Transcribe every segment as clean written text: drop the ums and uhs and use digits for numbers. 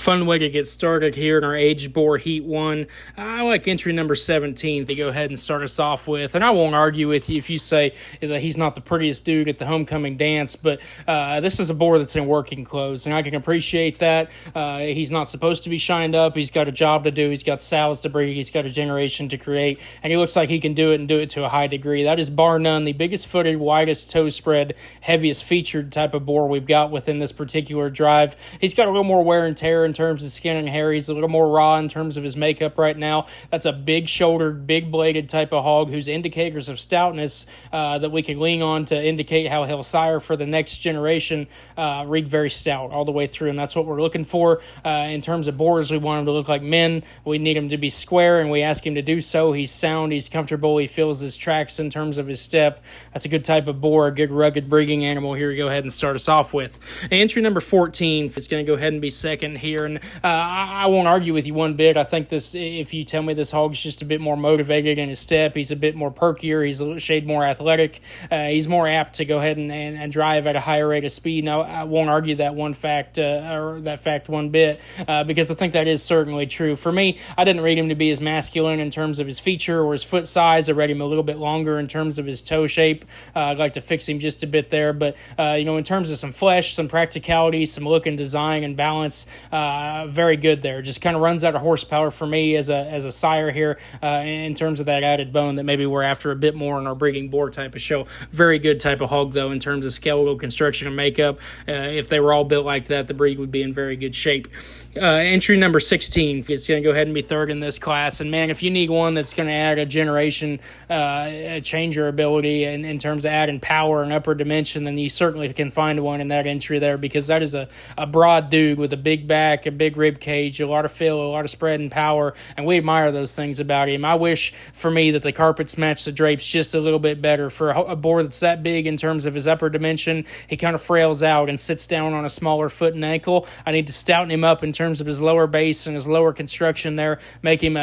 fun way to get started here in our aged boar heat one. I like entry number 17 to go ahead and start us off with, and I won't argue with you if you say that he's not the prettiest dude at the homecoming dance, but this is a boar that's in working clothes, and I can appreciate that. He's not supposed to be shined up. He's got a job to do. He's got sows to breed. He's got a generation to create, and he looks like he can do it and do it to a high degree. That is bar none the biggest footed, widest toe spread, heaviest featured type of boar we've got within this particular drive. He's got a little more wear and tear in terms of skin and hair. He's a little more raw in terms of his makeup right now. That's a big-shouldered, big-bladed type of hog whose indicators of stoutness that we can lean on to indicate how he'll sire for the next generation read very stout all the way through, and that's what we're looking for. In terms of boars, we want him to look like men. We need him to be square, and we ask him to do so. He's sound, he's comfortable, he feels his tracks in terms of his step. That's a good type of boar, a good rugged breeding animal here to go ahead and start us off with. Entry number 14 is going to go ahead and be second here, and I won't argue with you one bit. I think this, if you tell me this hog's just a bit more motivated in his step, he's a bit more perkier, he's a little shade more athletic, he's more apt to go ahead and drive at a higher rate of speed. Now, I won't argue that one fact, or that fact one bit, because I think that is certainly true. For me, I didn't rate him to be as masculine in terms of his feature or his foot size. I rated him a little bit longer in terms of his toe shape. I'd like to fix him just a bit there, but in terms of some flesh, some practicality, some look and design and balance, very good there. Just kind of runs out of horsepower for me as a sire here in terms of that added bone that maybe we're after a bit more in our breeding boar type of show. Very good type of hog, though, in terms of skeletal construction and makeup. If they were all built like that, the breed would be in very good shape. Entry number 16 is going to go ahead and be third in this class. And, man, if you need one that's going to add a generation changer ability in terms of adding power and upper dimension, then you certainly can find one in that entry there, because that is a broad dude with a big back, a big rib cage, a lot of fill, a lot of spread and power, and we admire those things about him. I wish for me that the carpets match the drapes just a little bit better. For a boar that's that big in terms of his upper dimension, he kind of frails out and sits down on a smaller foot and ankle. I need to stouten him up in terms of his lower base and his lower construction there, make him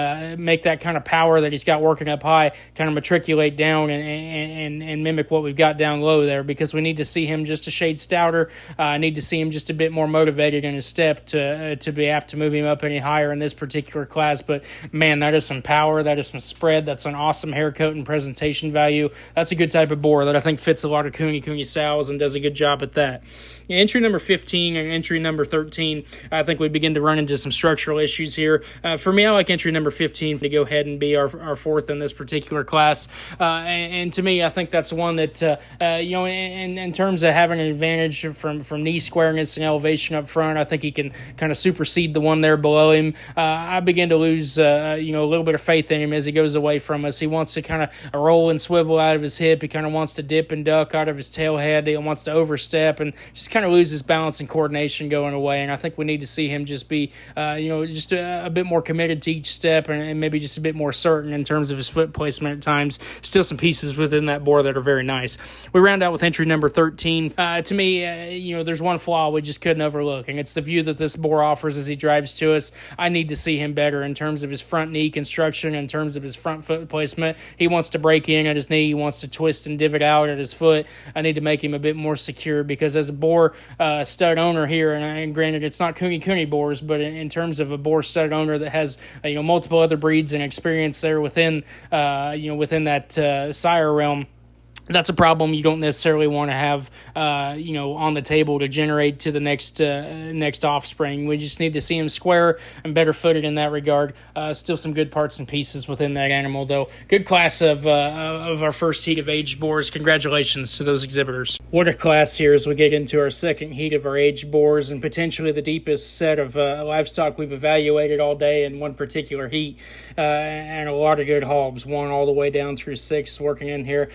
make that kind of power that he's got working up high kind of matriculate down and mimic what we've got down low there, because we need to see him just a shade stouter. I need to see him just a bit more motivated in his step to be apt to move him up any higher in this particular class. But, man, that is some power, that is some spread, that's an awesome haircut and presentation value. That's a good type of boar that I think fits a lot of cooney sows and does a good job at that. Entry number 15 and entry number 13, I think we begin to run into some structural issues here. For me, I like entry number 15 to go ahead and be our fourth in this particular class. And to me, I think that's one that, in terms of having an advantage from knee squareness and elevation up front, I think he can kind of supersede the one there below him. I begin to lose, a little bit of faith in him as he goes away from us. He wants to kind of roll and swivel out of his hip. He kind of wants to dip and duck out of his tail head. He wants to overstep and just kind of lose his balance and coordination going away. And I think we need to see him just be, just a bit more committed to each step and maybe just a bit more certain in terms of his foot placement at times. Still some pieces within that boar that are very nice. We round out with entry number 13. To me, there's one flaw we just couldn't overlook, and it's the view that this boar offers as he drives to us. I need to see him better in terms of his front knee construction, in terms of his front foot placement. He wants to break in at his knee. He wants to twist and divot out at his foot. I need to make him a bit more secure, because as a boar stud owner here, and granted it's not cooney boars, but in terms of a boar stud owner that has multiple other breeds and experience there within that sire realm, that's a problem you don't necessarily want to have, on the table to generate to the next offspring. We just need to see him square and better footed in that regard. Still some good parts and pieces within that animal, though. Good class of our first heat of aged boars. Congratulations to those exhibitors. What a class here as we get into our second heat of our aged boars, and potentially the deepest set of livestock we've evaluated all day in one particular heat, and a lot of good hogs, 1 all the way down through 6 working in here.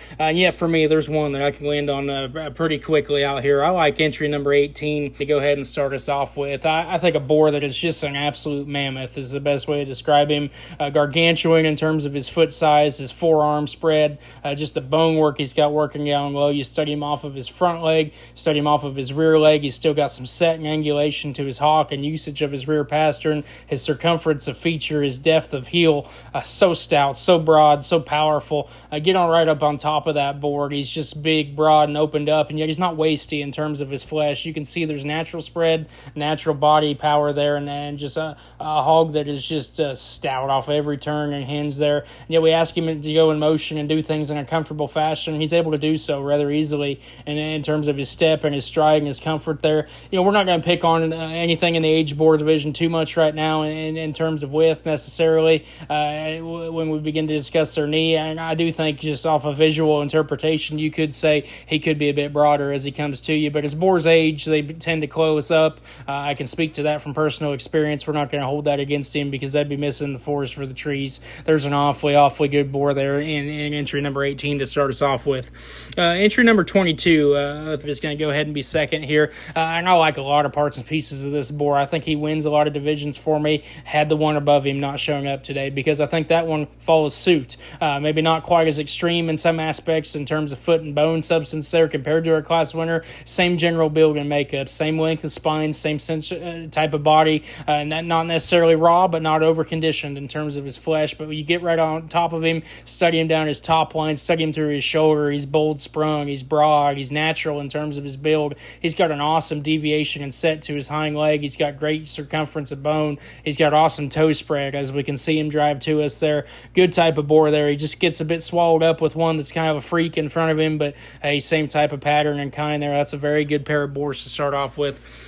For me, there's one that I can land on pretty quickly out here. I like entry number 18 to go ahead and start us off with. I think a boar that is just an absolute mammoth is the best way to describe him. Gargantuan in terms of his foot size, his forearm spread, just the bone work he's got working down low. You study him off of his front leg, study him off of his rear leg. He's still got some set and angulation to his hock and usage of his rear pastern. His circumference of feature, his depth of heel, so stout, so broad, so powerful. Get on right up on top of that boar forward. He's just big, broad, and opened up, and yet he's not wasty in terms of his flesh. You can see there's natural spread, natural body power there, and just a hog that is just stout off every turn and hinge there. And yet we ask him to go in motion and do things in a comfortable fashion. He's able to do so rather easily, and in terms of his step and his stride and his comfort there. We're not going to pick on anything in the age boar division too much right now in terms of width necessarily when we begin to discuss their knee. And I do think just off of visual interpretation, you could say he could be a bit broader as he comes to you. But as boars age, they tend to close up. I can speak to that from personal experience. We're not going to hold that against him because that'd be missing the forest for the trees. There's an awfully good boar there in entry number 18 to start us off with. Entry number 22, I'm just going to go ahead and be second here. And I like a lot of parts and pieces of this boar. I think he wins a lot of divisions for me. Had the one above him not showing up today because I think that one follows suit. Maybe not quite as extreme in some aspects in terms of foot and bone substance there compared to our class winner. Same general build and makeup, same length of spine, same type of body. Not necessarily raw, but not over-conditioned in terms of his flesh. But when you get right on top of him, study him down his top line, study him through his shoulder, he's bold sprung, he's broad, he's natural in terms of his build. He's got an awesome deviation and set to his hind leg. He's got great circumference of bone. He's got awesome toe spread, as we can see him drive to us there. Good type of boar there. He just gets a bit swallowed up with one that's kind of a freak in front of him, but hey, same type of pattern and kind there. That's a very good pair of boars to start off with.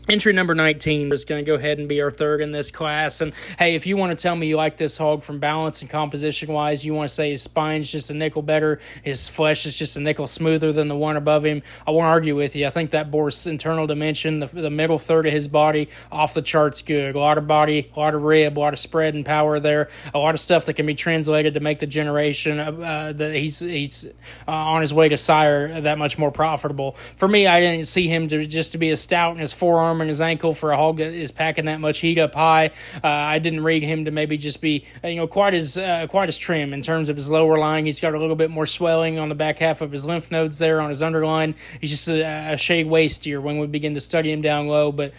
Entry number 19 is going to go ahead and be our third in this class. And, hey, if you want to tell me you like this hog from balance and composition-wise, you want to say his spine's just a nickel better, his flesh is just a nickel smoother than the one above him, I won't argue with you. I think that boar's internal dimension, the middle third of his body, off the charts good. A lot of body, a lot of rib, a lot of spread and power there, a lot of stuff that can be translated to make the generation that he's on his way to sire that much more profitable. For me, I didn't see him to be as stout in his forearm and his ankle for a hog that is packing that much heat up high. I didn't rate him to maybe just be quite as trim in terms of his lower line. He's got a little bit more swelling on the back half of his lymph nodes there on his underline. He's just a shade wastier when we begin to study him down low, but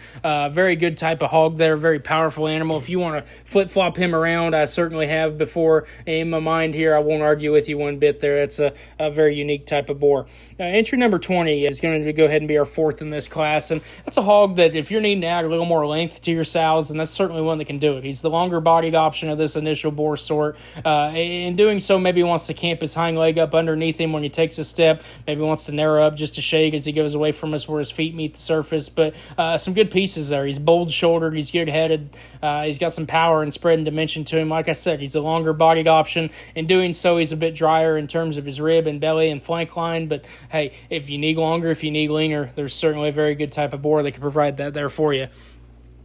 very good type of hog there, very powerful animal. If you want to flip-flop him around, I certainly have before in my mind here. I won't argue with you one bit there. It's a very unique type of boar. Entry number 20 is going to go ahead and be our fourth in this class, and that's a hog that if you're needing to add a little more length to your sows, then that's certainly one that can do it. He's the longer bodied option of this initial boar sort. In doing so, maybe he wants to camp his hind leg up underneath him when he takes a step. Maybe he wants to narrow up just a shake as he goes away from us where his feet meet the surface. But some good pieces there. He's bold-shouldered. He's good-headed. He's got some power and spread and dimension to him. Like I said, he's a longer bodied option. In doing so, he's a bit drier in terms of his rib and belly and flank line. But hey, if you need longer, if you need leaner, there's certainly a very good type of boar that can provide that there for you.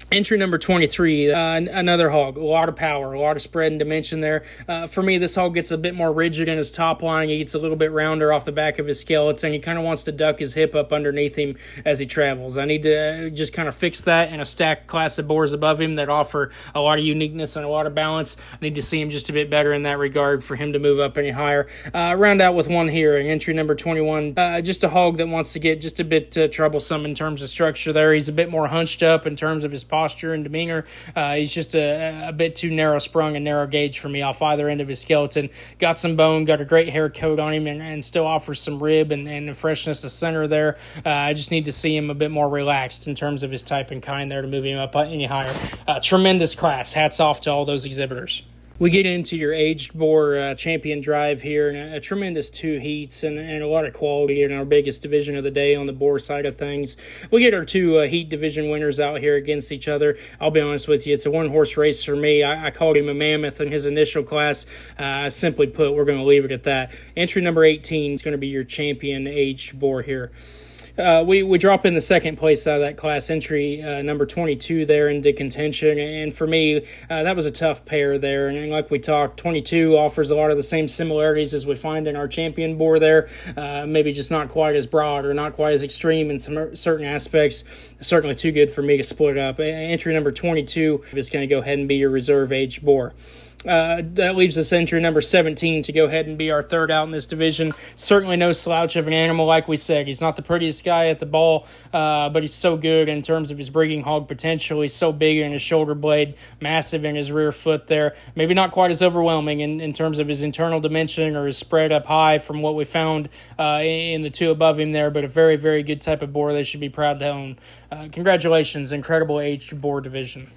Entry number 23, another hog, a lot of power, a lot of spread and dimension there. For me, this hog gets a bit more rigid in his top line. He gets a little bit rounder off the back of his skeleton. He kind of wants to duck his hip up underneath him as he travels. I need to just kind of fix that in a stacked class of boars above him that offer a lot of uniqueness and a lot of balance. I need to see him just a bit better in that regard for him to move up any higher. Round out with one here, entry number 21, just a hog that wants to get just a bit troublesome in terms of structure there. He's a bit more hunched up in terms of his posture and demeanor. He's just a bit too narrow sprung and narrow gauge for me off either end of his skeleton. Got some bone, got a great hair coat on him, and still offers some rib and freshness of center there. I just need to see him a bit more relaxed in terms of his type and kind there to move him up any higher. Tremendous class. Hats off to all those exhibitors. We get into your aged boar champion drive here, and a tremendous 2 heats and a lot of quality in our biggest division of the day on the boar side of things. We get our 2 heat division winners out here against each other. I'll be honest with you, it's a one-horse race for me. I called him a mammoth in his initial class. Simply put, we're going to leave it at that. Entry number 18 is going to be your champion aged boar here. We drop in the second place out of that class, entry number 22 there into contention, and for me, that was a tough pair there, and like we talked, 22 offers a lot of the same similarities as we find in our champion boar there, maybe just not quite as broad or not quite as extreme in some certain aspects. Certainly too good for me to split up. Entry number 22 is going to go ahead and be your reserve age boar. That leaves us entry number 17 to go ahead and be our third out in this division. Certainly no slouch of an animal, like we said. He's not the prettiest guy at the ball, but he's so good in terms of his breeding hog potential. He's so big in his shoulder blade, massive in his rear foot there. Maybe not quite as overwhelming in terms of his internal dimension or his spread up high from what we found in the two above him there, but a very, very good type of boar they should be proud to own. Congratulations, incredible aged boar division.